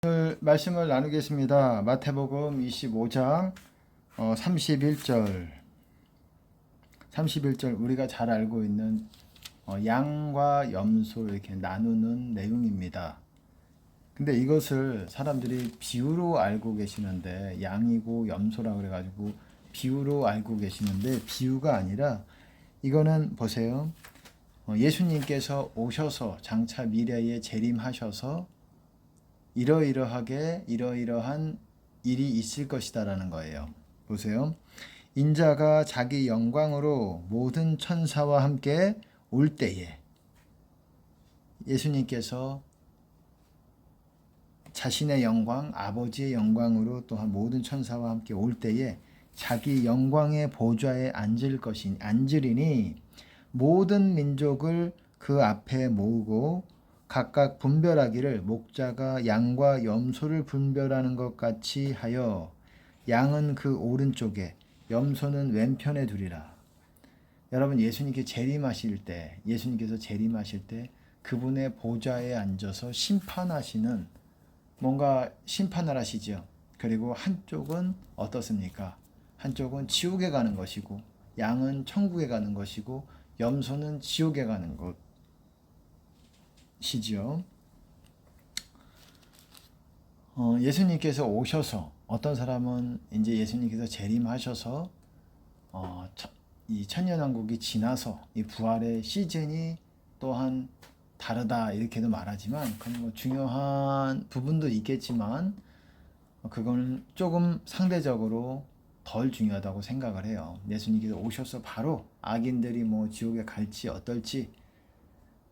오늘 말씀을 나누겠습니다. 마태복음 25장 31절 우리가 잘 알고 있는 양과 염소 이렇게 나누는 내용입니다. 근데 이것을 사람들이 비유로 알고 계시는데, 양이고 염소라고 그래가지고 비유로 알고 계시는데, 비유가 아니라 이거는 보세요. 예수님께서 오셔서 장차 미래에 재림하셔서 이러이러한 일이 있을 것이다라는 거예요. 보세요. 인자가 자기 영광으로 모든 천사와 함께 올 때에, 예수님께서 자신의 영광, 아버지의 영광으로 또한 모든 천사와 함께 올 때에 자기 영광의 보좌에 앉으리니 모든 민족을 그 앞에 모으고 각각 분별하기를 목자가 양과 염소를 분별하는 것 같이 하여 양은 그 오른쪽에 염소는 왼편에 두리라. 여러분, 예수님께서 재림하실 때 그분의 보좌에 앉아서 심판하시는, 뭔가 심판을 하시죠. 그리고 한쪽은 어떻습니까? 한쪽은 지옥에 가는 것이고 양은 천국에 가는 것이고 염소는 지옥에 가는 것이지요. 예수님께서 오셔서, 어떤 사람은 이제 예수님께서 재림하셔서 이 천년왕국이 지나서 이 부활의 시즌이 또한 다르다 이렇게도 말하지만, 그건 뭐 중요한 부분도 있겠지만 그거는 조금 상대적으로 덜 중요하다고 생각을 해요. 예수님께서 오셔서 바로 악인들이 뭐 지옥에 갈지 어떨지,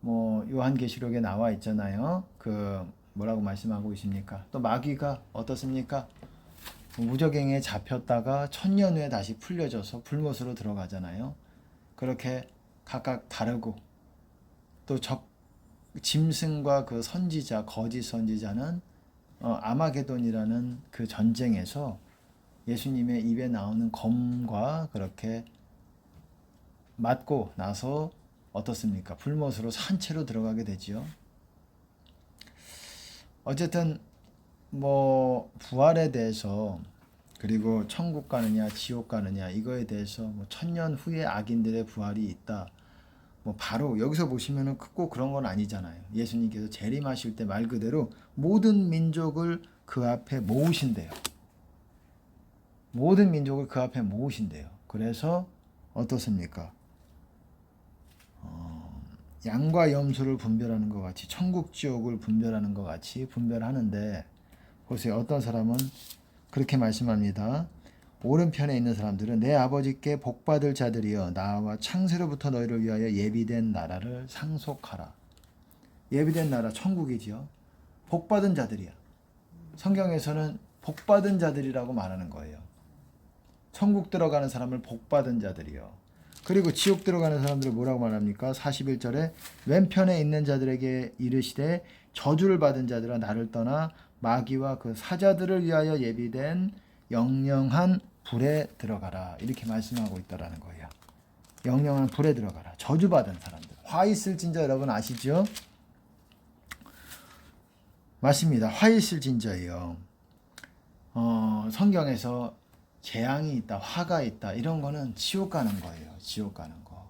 뭐 요한계시록에 나와 있잖아요. 그 뭐라고 말씀하고 있습니까? 또 마귀가 어떻습니까? 무저갱에 잡혔다가 천년 후에 다시 풀려져서 불못으로 들어가잖아요. 그렇게 각각 다르고, 또 짐승과 그 선지자, 거짓 선지자는 아마게돈이라는 그 전쟁에서 예수님의 입에 나오는 검과 그렇게 맞고 나서 어떻습니까? 불못으로 산채로 들어가게 되지요. 어쨌든 뭐 부활에 대해서, 그리고 천국 가느냐 지옥 가느냐 이거에 대해서 뭐 천년 후에 악인들의 부활이 있다, 뭐 바로 여기서 보시면은 꼭 그런 건 아니잖아요. 예수님께서 재림하실 때 말 그대로 모든 민족을 그 앞에 모으신대요. 모든 민족을 그 앞에 모으신대요. 그래서 어떻습니까? 양과 염소를 분별하는 것 같이, 천국 지옥을 분별하는 것 같이 분별하는데, 보세요. 어떤 사람은 그렇게 말씀합니다. 오른편에 있는 사람들은 내 아버지께 복받을 자들이여 나와 창세로부터 너희를 위하여 예비된 나라를 상속하라. 예비된 나라 천국이지요. 복받은 자들이야. 성경에서는 복받은 자들이라고 말하는 거예요. 천국 들어가는 사람을 복받은 자들이요. 그리고 지옥 들어가는 사람들을 뭐라고 말합니까? 41절에 왼편에 있는 자들에게 이르시되 저주를 받은 자들아 나를 떠나 마귀와 그 사자들을 위하여 예비된 영영한 불에 들어가라. 이렇게 말씀하고 있다라는 거예요. 영영한 불에 들어가라. 저주받은 사람들. 화 있을 진저 여러분 아시죠? 맞습니다. 화 있을 진저예요. 성경에서 재앙이 있다, 화가 있다, 이런 거는 지옥 가는 거예요. 지옥 가는 거.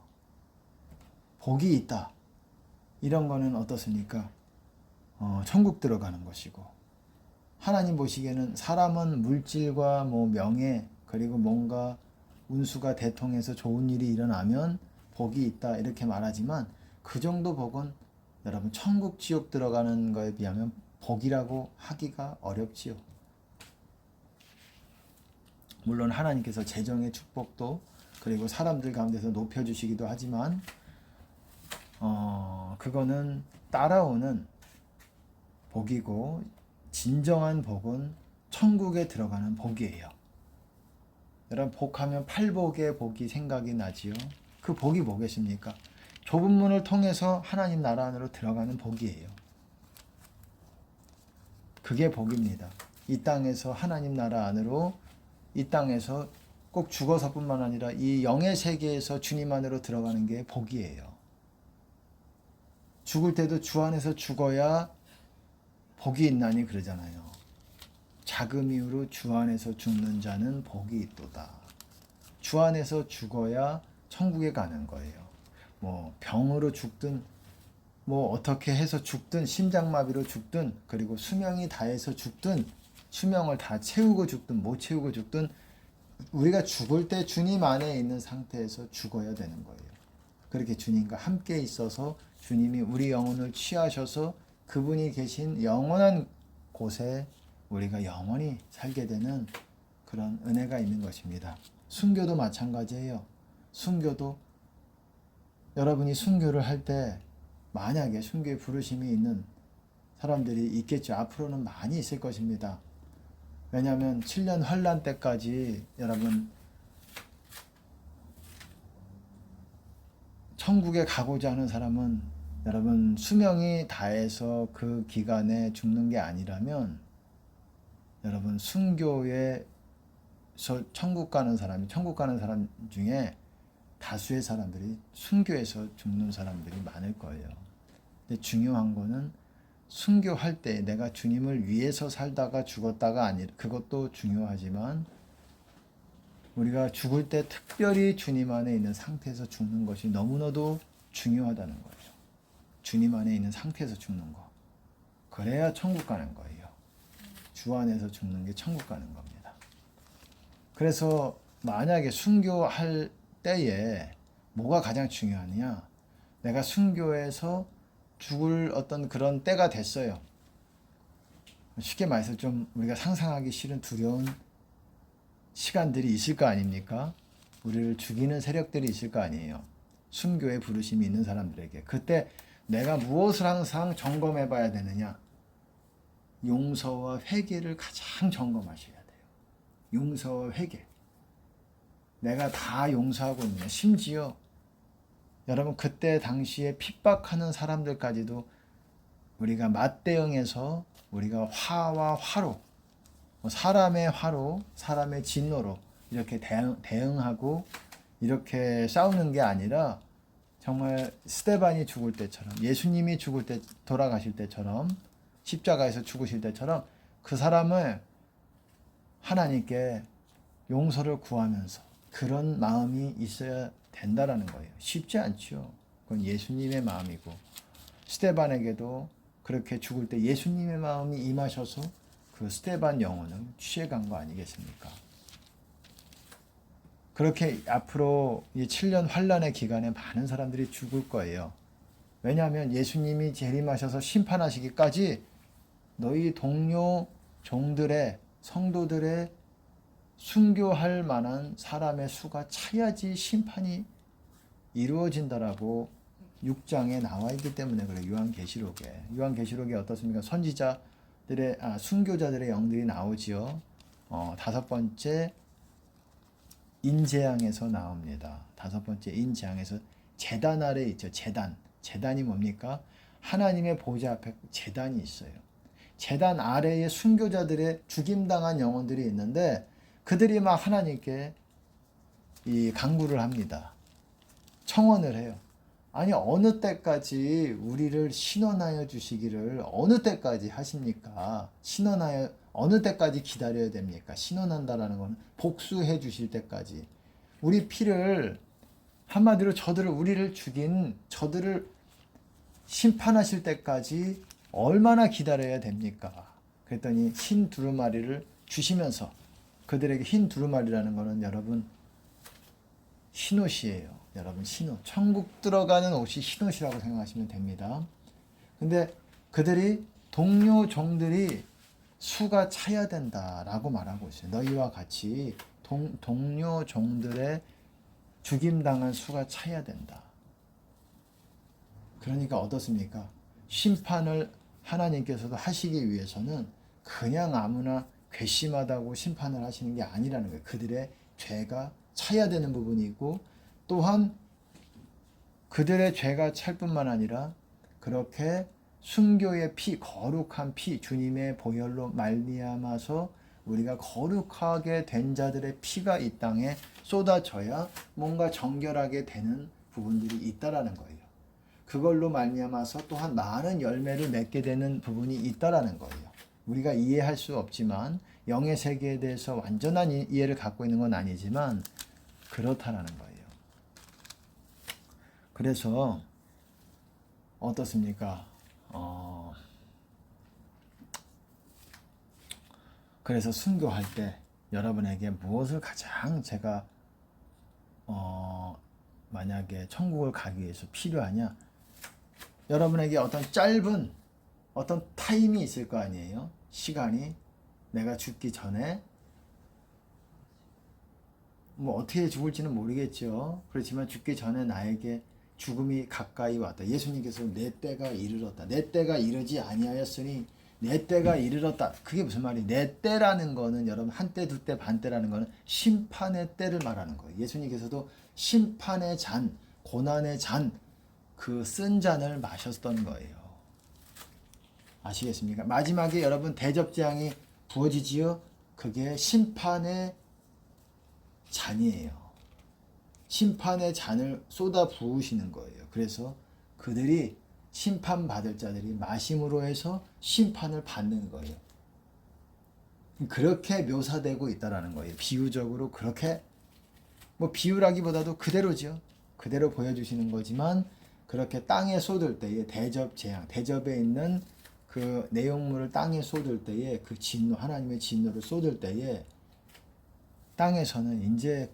복이 있다, 이런 거는 어떻습니까? 천국 들어가는 것이고, 하나님 보시기에는 사람은 물질과 뭐 명예, 그리고 뭔가 운수가 대통해서 좋은 일이 일어나면 복이 있다 이렇게 말하지만, 그 정도 복은 여러분 천국 지옥 들어가는 거에 비하면 복이라고 하기가 어렵지요. 물론 하나님께서 재정의 축복도, 그리고 사람들 가운데서 높여주시기도 하지만 그거는 따라오는 복이고, 진정한 복은 천국에 들어가는 복이에요. 여러분, 복하면 팔복의 복이 생각이 나지요. 그 복이 뭐겠습니까? 좁은 문을 통해서 하나님 나라 안으로 들어가는 복이에요. 그게 복입니다. 이 땅에서 하나님 나라 안으로, 이 땅에서 꼭 죽어서뿐만 아니라 이 영의 세계에서 주님 안으로 들어가는 게 복이에요. 죽을 때도 주 안에서 죽어야 복이 있나니 그러잖아요. 자금이후로 주 안에서 죽는 자는 복이 있도다. 주 안에서 죽어야 천국에 가는 거예요. 뭐 병으로 죽든 뭐 어떻게 해서 죽든 심장마비로 죽든 그리고 수명이 다해서 죽든 수명을 다 채우고 죽든 못 채우고 죽든 우리가 죽을 때 주님 안에 있는 상태에서 죽어야 되는 거예요. 그렇게 주님과 함께 있어서 주님이 우리 영혼을 취하셔서 그분이 계신 영원한 곳에 우리가 영원히 살게 되는 그런 은혜가 있는 것입니다. 순교도 마찬가지예요. 순교도 여러분이 순교를 할 때 만약에 순교의 부르심이 있는 사람들이 있겠죠. 앞으로는 많이 있을 것입니다. 왜냐하면 7년 환란 때까지 여러분 천국에 가고자 하는 사람은 여러분 수명이 다해서 그 기간에 죽는 게 아니라면 여러분 순교에서 천국 가는 사람 중에 다수의 사람들이 순교해서 죽는 사람들이 많을 거예요. 근데 중요한 거는 순교할 때 내가 주님을 위해서 살다가 죽었다가 아니라 그것도 중요하지만 우리가 죽을 때 특별히 주님 안에 있는 상태에서 죽는 것이 너무나도 중요하다는 거예요. 주님 안에 있는 상태에서 죽는 거. 그래야 천국 가는 거예요. 주 안에서 죽는 게 천국 가는 겁니다. 그래서 만약에 순교할 때에 뭐가 가장 중요하냐? 내가 순교해서 죽을 어떤 그런 때가 됐어요. 쉽게 말해서 좀 우리가 상상하기 싫은 두려운 시간들이 있을 거 아닙니까? 우리를 죽이는 세력들이 있을 거 아니에요. 순교의 부르심이 있는 사람들에게. 그때 내가 무엇을 항상 점검해 봐야 되느냐? 용서와 회개를 가장 점검하셔야 돼요. 용서와 회개. 내가 다 용서하고 있느냐? 심지어 여러분 그때 당시에 핍박하는 사람들까지도 우리가 맞대응해서 우리가 화와 화로, 사람의 화로, 사람의 진노로 이렇게 대응하고 이렇게 싸우는 게 아니라 정말 스데반이 죽을 때처럼 예수님이 죽을 때 돌아가실 때처럼 십자가에서 죽으실 때처럼 그 사람을 하나님께 용서를 구하면서 그런 마음이 있어야 된다라는 거예요. 쉽지 않죠. 그건 예수님의 마음이고 스데반에게도 그렇게 죽을 때 예수님의 마음이 임하셔서 그 스데반 영혼을 취해간 거 아니겠습니까? 그렇게 앞으로 이 7년 환란의 기간에 많은 사람들이 죽을 거예요. 왜냐하면 예수님이 재림하셔서 심판하시기까지 너희 동료 종들의 성도들의 순교할 만한 사람의 수가 차야지 심판이 이루어진다라고 6장에 나와 있기 때문에 그래요. 요한계시록에 어떻습니까? 선지자들의 순교자들의 영들이 나오지요. 5번째 인재앙에서 나옵니다. 5번째 인재앙에서 제단 아래 있죠. 제단이 뭡니까? 하나님의 보좌 앞에 제단이 있어요. 제단 아래에 순교자들의 죽임당한 영혼들이 있는데 그들이 막 하나님께 이 간구를 합니다. 청원을 해요. 아니 어느 때까지 우리를 신원하여 주시기를 어느 때까지 하십니까? 신원하여 어느 때까지 기다려야 됩니까? 신원한다라는 건 복수해 주실 때까지 우리 피를 한마디로 우리를 죽인 저들을 심판하실 때까지 얼마나 기다려야 됩니까? 그랬더니 흰 두루마리를 주시면서 그들에게 흰 두루마리라는 것은 여러분 흰옷이에요. 여러분 흰옷. 천국 들어가는 옷이 흰옷이라고 생각하시면 됩니다. 근데 그들이 동료 종들이 수가 차야 된다라고 말하고 있어요. 너희와 같이 동료 종들의 죽임당한 수가 차야 된다. 그러니까 어떻습니까? 심판을 하나님께서도 하시기 위해서는 그냥 아무나 괘씸하다고 심판을 하시는 게 아니라는 거예요. 그들의 죄가 차야 되는 부분이고 또한 그들의 죄가 찰 뿐만 아니라 그렇게 순교의 피, 거룩한 피, 주님의 보혈로 말미암아서 우리가 거룩하게 된 자들의 피가 이 땅에 쏟아져야 뭔가 정결하게 되는 부분들이 있다라는 거예요. 그걸로 말미암아서 또한 많은 열매를 맺게 되는 부분이 있다라는 거예요. 우리가 이해할 수 없지만 영의 세계에 대해서 완전한 이해를 갖고 있는 건 아니지만 그렇다라는 거예요. 그래서 어떻습니까? 그래서 순교할 때 여러분에게 무엇을 가장 제가 만약에 천국을 가기 위해서 필요하냐? 여러분에게 어떤 짧은 어떤 타임이 있을 거 아니에요? 시간이 내가 죽기 전에 뭐 어떻게 죽을지는 모르겠죠. 그렇지만 죽기 전에 나에게 죽음이 가까이 왔다. 예수님께서 내 때가 이르렀다. 내 때가 이르지 아니하였으니 내 때가 이르렀다. 그게 무슨 말이에요? 내 때라는 거는 여러분 한때, 두때, 반때라는 거는 심판의 때를 말하는 거예요. 예수님께서도 심판의 잔, 고난의 잔, 그 쓴 잔을 마셨던 거예요. 아시겠습니까? 마지막에 여러분 대접재앙이 부어지지요. 그게 심판의 잔이에요. 심판의 잔을 쏟아 부으시는 거예요. 그래서 그들이 심판받을 자들이 마심으로 해서 심판을 받는 거예요. 그렇게 묘사되고 있다라는 거예요. 비유적으로 그렇게 뭐 비유라기보다도 그대로죠. 그대로 보여주시는 거지만 그렇게 땅에 쏟을 때에 대접 재앙, 대접에 있는 그 내용물을 땅에 쏟을 때에 그 진노, 하나님의 진노를 쏟을 때에 땅에서는 이제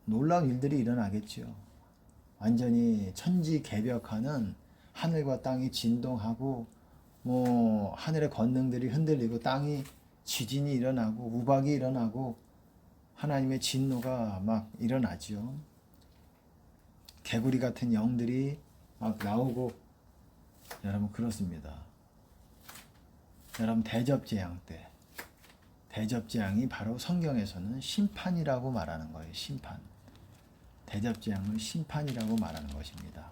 놀라운 일들이 일어나겠죠. 완전히 천지개벽하는 하늘과 땅이 진동하고 하늘의 권능들이 흔들리고 땅이 지진이 일어나고 우박이 일어나고 하나님의 진노가 막 일어나죠. 개구리 같은 영들이 막 나오고 여러분 그렇습니다. 여러분 대접재앙 때 대접재앙이 바로 성경에서는 심판이라고 말하는 거예요. 심판. 대접재앙을 심판이라고 말하는 것입니다.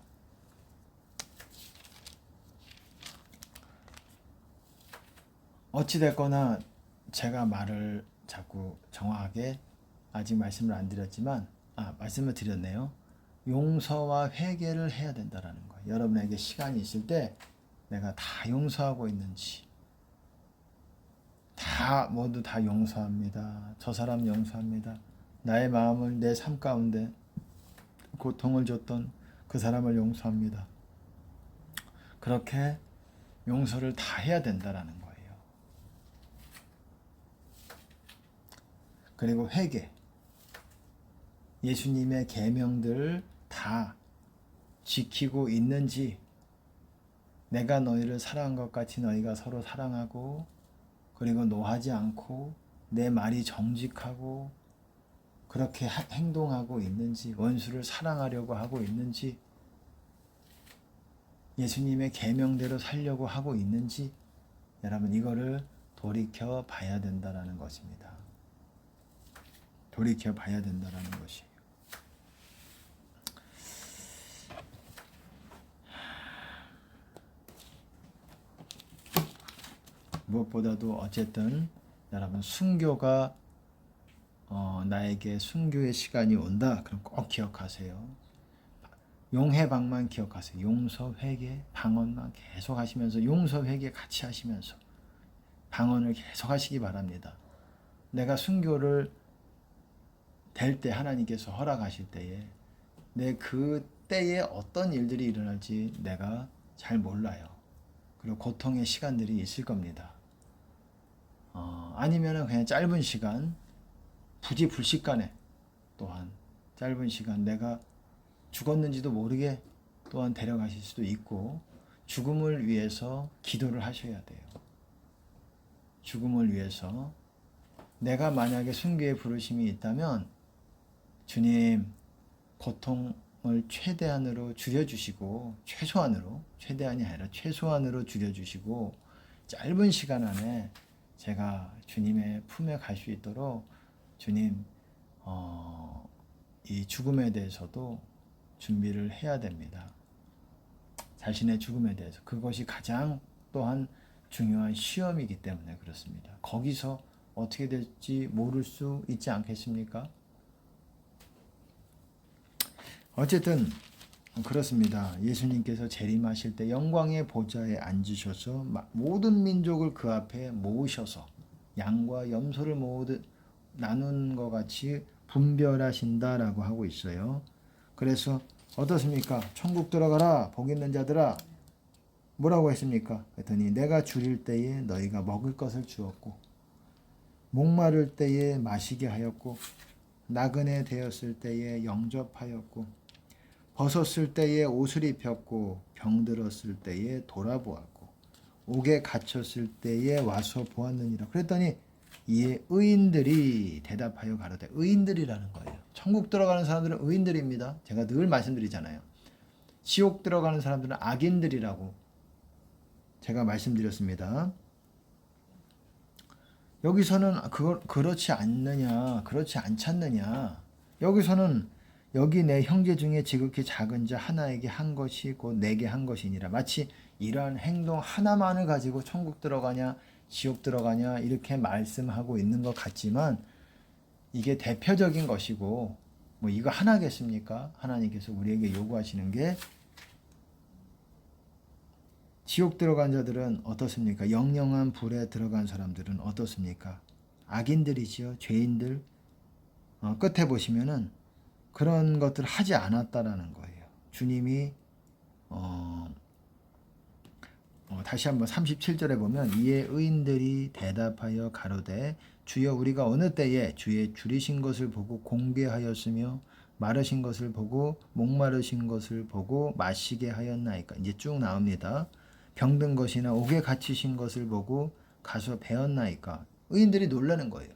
어찌됐거나 제가 말을 자꾸 정확하게 아직 말씀을 안 드렸지만 말씀을 드렸네요. 용서와 회개를 해야 된다는 거예요. 여러분에게 시간이 있을 때 내가 다 용서하고 있는지 모두 다 용서합니다. 저 사람 용서합니다. 나의 마음을 내 삶 가운데 고통을 줬던 그 사람을 용서합니다. 그렇게 용서를 다 해야 된다라는 거예요. 그리고 회개. 예수님의 계명들 다 지키고 있는지, 내가 너희를 사랑한 것 같이 너희가 서로 사랑하고, 그리고 노하지 않고 내 말이 정직하고 그렇게 행동하고 있는지, 원수를 사랑하려고 하고 있는지, 예수님의 계명대로 살려고 하고 있는지, 여러분 이거를 돌이켜 봐야 된다라는 것입니다. 돌이켜 봐야 된다라는 것이에요. 무엇보다도 어쨌든 여러분 순교가 나에게 순교의 시간이 온다. 그럼 꼭 기억하세요. 용해방만 기억하세요. 용서, 회개, 방언만 계속 하시면서 용서, 회개 같이 하시면서 방언을 계속 하시기 바랍니다. 내가 순교를 될 때 하나님께서 허락하실 때에 내 그 때에 어떤 일들이 일어날지 내가 잘 몰라요. 그리고 고통의 시간들이 있을 겁니다. 아니면은 그냥 짧은 시간, 부지불식간에 또한 짧은 시간 내가 죽었는지도 모르게 또한 데려가실 수도 있고, 죽음을 위해서 기도를 하셔야 돼요. 죽음을 위해서 내가 만약에 순교의 부르심이 있다면 주님 고통을 최대한으로 줄여주시고, 최대한이 아니라 최소한으로 줄여주시고 짧은 시간 안에 제가 주님의 품에 갈 수 있도록 주님 이 죽음에 대해서도 준비를 해야 됩니다. 자신의 죽음에 대해서. 그것이 가장 또한 중요한 시험이기 때문에 그렇습니다. 거기서 어떻게 될지 모를 수 있지 않겠습니까? 어쨌든 그렇습니다. 예수님께서 재림하실 때 영광의 보좌에 앉으셔서 모든 민족을 그 앞에 모으셔서 양과 염소를 모두 나눈 것 같이 분별하신다라고 하고 있어요. 그래서 어떻습니까? 천국 들어가라 복 있는 자들아, 뭐라고 했습니까? 그랬더니 내가 줄일 때에 너희가 먹을 것을 주었고 목마를 때에 마시게 하였고 나그네 되었을 때에 영접하였고 벗었을 때에 옷을 입혔고 병들었을 때에 돌아보았고 옥에 갇혔을 때에 와서 보았느니라. 그랬더니 이에 의인들이 대답하여 가로되, 의인들이라는 거예요. 천국 들어가는 사람들은 의인들입니다. 제가 늘 말씀드리잖아요. 지옥 들어가는 사람들은 악인들이라고 제가 말씀드렸습니다. 여기서는 그렇지 않느냐, 그렇지 않잖느냐. 여기서는 여기 내 형제 중에 지극히 작은 자 하나에게 한 것이 곧 내게 한 것이니라. 마치 이러한 행동 하나만을 가지고 천국 들어가냐 지옥 들어가냐 이렇게 말씀하고 있는 것 같지만 이게 대표적인 것이고, 뭐 이거 하나겠습니까? 하나님께서 우리에게 요구하시는 게, 지옥 들어간 자들은 어떻습니까? 영영한 불에 들어간 사람들은 어떻습니까? 악인들이지요. 죄인들. 끝에 보시면은 그런 것들을 하지 않았다라는 거예요. 주님이 다시 한번 37절에 보면 이에 의인들이 대답하여 가로되 주여 우리가 어느 때에 주의 줄이신 것을 보고 공개하였으며 마르신 것을 보고 목마르신 것을 보고 마시게 하였나이까. 이제 쭉 나옵니다. 병든 것이나 옥에 갇히신 것을 보고 가서 배웠나이까. 의인들이 놀라는 거예요.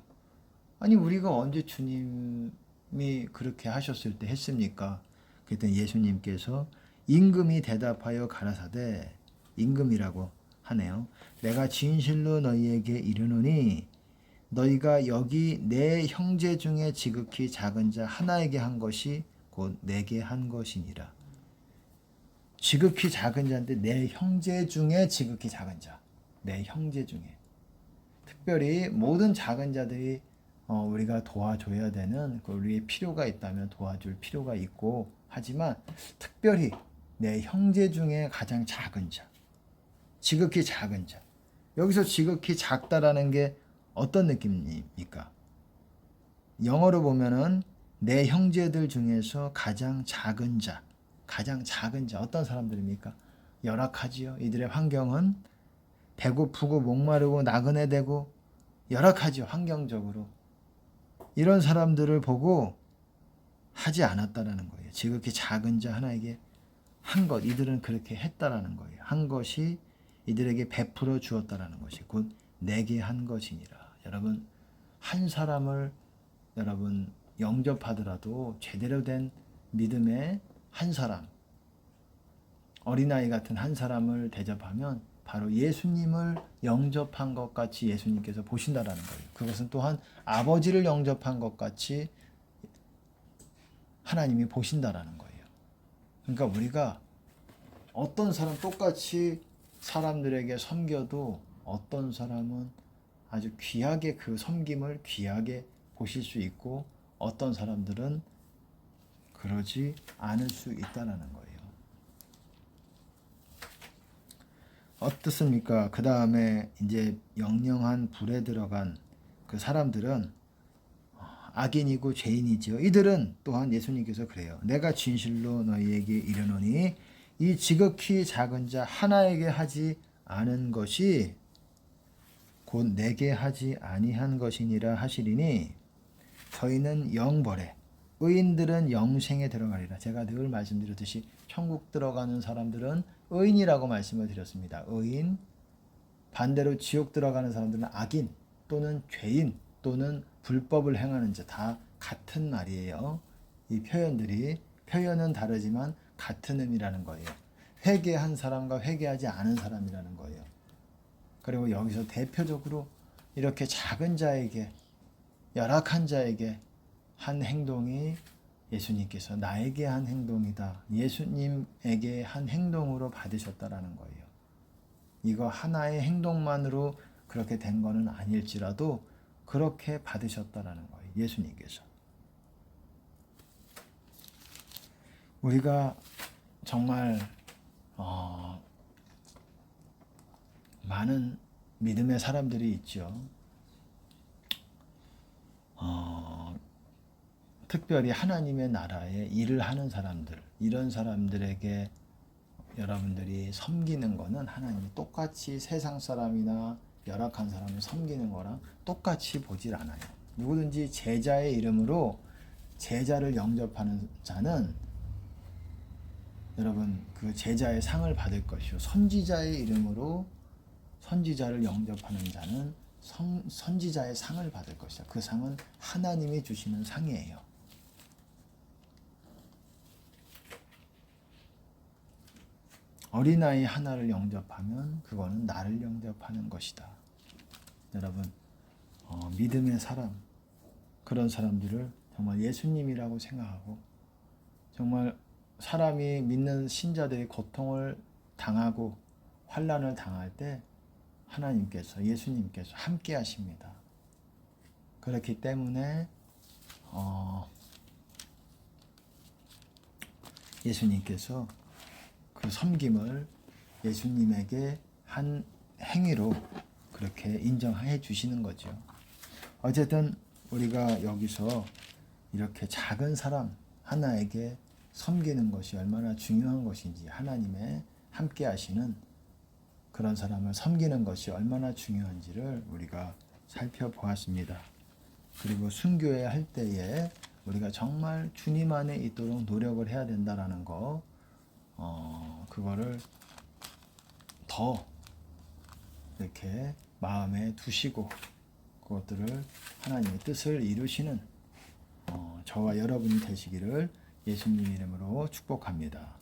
아니 우리가 언제 주님이 그렇게 하셨을 때 했습니까? 그랬더니 예수님께서 임금이 대답하여 가라사대, 임금이라고 하네요. 내가 진실로 너희에게 이르노니 너희가 여기 내 형제 중에 지극히 작은 자 하나에게 한 것이 곧 내게 한 것이니라. 지극히 작은 자인데 내 형제 중에 지극히 작은 자, 내 형제 중에, 특별히 모든 작은 자들이 우리가 도와줘야 되는, 우리의 필요가 있다면 도와줄 필요가 있고, 하지만 특별히 내 형제 중에 가장 작은 자, 지극히 작은 자. 여기서 지극히 작다라는 게 어떤 느낌입니까? 영어로 보면은 내 형제들 중에서 가장 작은 자, 가장 작은 자, 어떤 사람들입니까? 열악하지요. 이들의 환경은 배고프고 목마르고 나그네 되고 열악하죠. 환경적으로. 이런 사람들을 보고 하지 않았다라는 거예요. 지극히 작은 자 하나에게 한 것, 이들은 그렇게 했다라는 거예요. 한 것이 이들에게 베풀어 주었다라는 것이 곧 내게 한 것이니라. 여러분, 한 사람을 여러분 영접하더라도 제대로 된 믿음의 한 사람, 어린아이 같은 한 사람을 대접하면 바로 예수님을 영접한 것 같이 예수님께서 보신다라는 거예요. 그것은 또한 아버지를 영접한 것 같이 하나님이 보신다라는 거예요. 그러니까 우리가 어떤 사람 똑같이 사람들에게 섬겨도 어떤 사람은 아주 귀하게 그 섬김을 귀하게 보실 수 있고 어떤 사람들은 그러지 않을 수 있다는 거예요. 어떻습니까? 그 다음에 이제 영영한 불에 들어간 그 사람들은 악인이고 죄인이지요. 이들은 또한 예수님께서 그래요. 내가 진실로 너희에게 이르노니 이 지극히 작은 자 하나에게 하지 않은 것이 곧 내게 하지 아니한 것이니라 하시리니 저희는 영벌에 의인들은 영생에 들어가리라. 제가 늘 말씀드렸듯이 천국 들어가는 사람들은 의인이라고 말씀을 드렸습니다. 의인, 반대로 지옥 들어가는 사람들은 악인 또는 죄인 또는 불법을 행하는 자, 다 같은 말이에요. 이 표현은 다르지만 같은 의미라는 거예요. 회개한 사람과 회개하지 않은 사람이라는 거예요. 그리고 여기서 대표적으로 이렇게 작은 자에게, 열악한 자에게 한 행동이 예수님께서 나에게 한 행동이다. 예수님에게 한 행동으로 받으셨다라는 거예요. 이거 하나의 행동만으로 그렇게 된 거는 아닐지라도 그렇게 받으셨다라는 거예요. 예수님께서. 우리가 정말 많은 믿음의 사람들이 있죠. 특별히 하나님의 나라에 일을 하는 사람들, 이런 사람들에게 여러분들이 섬기는 거는 하나님이 똑같이 세상 사람이나 열악한 사람을 섬기는 거랑 똑같이 보질 않아요. 누구든지 제자의 이름으로 제자를 영접하는 자는 여러분 그 제자의 상을 받을 것이요, 선지자의 이름으로 선지자를 영접하는 자는 선지자의 상을 받을 것이다. 그 상은 하나님이 주시는 상이에요. 어린아이 하나를 영접하면 그거는 나를 영접하는 것이다. 여러분 믿음의 사람, 그런 사람들을 정말 예수님이라고 생각하고, 정말 사람이 믿는 신자들이 고통을 당하고 환난을 당할 때 하나님께서, 예수님께서 함께 하십니다. 그렇기 때문에 예수님께서 그 섬김을 예수님에게 한 행위로 그렇게 인정해 주시는 거죠. 어쨌든 우리가 여기서 이렇게 작은 사람 하나에게 섬기는 것이 얼마나 중요한 것인지, 하나님의 함께 하시는 그런 사람을 섬기는 것이 얼마나 중요한지를 우리가 살펴보았습니다. 그리고 순교회 할 때에 우리가 정말 주님 안에 있도록 노력을 해야 된다라는 거, 그거를 더 이렇게 마음에 두시고 그것들을 하나님의 뜻을 이루시는 저와 여러분이 되시기를 예수님 이름으로 축복합니다.